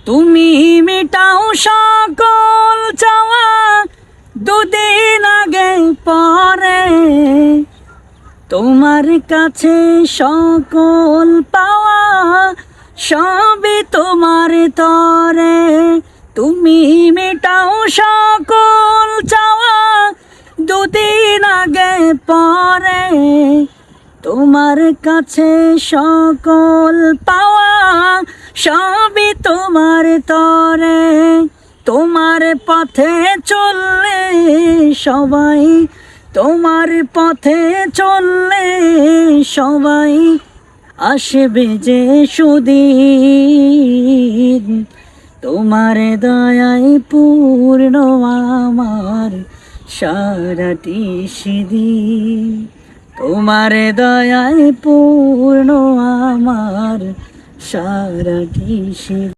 তুমি মিটাও সকল চাওয়া, দুদিন আগে পরে তোমার কাছে সকল পাওয়া, সবই তোমার তরে। তুমি মিটাও সকল চাওয়া, দুদিন আগে পরে তোমার কাছে সকল পাওয়া, সবই তোমার তরে। তোমার পথে চললে সবাই, তোমার পথে চললে সবাই আসবে যে সুদিন। তোমার দয়ায় পূর্ণ আমার সারাটি সেদিন। তোমার দয়ায় পূর্ণ আমার সারাটি সেদিন।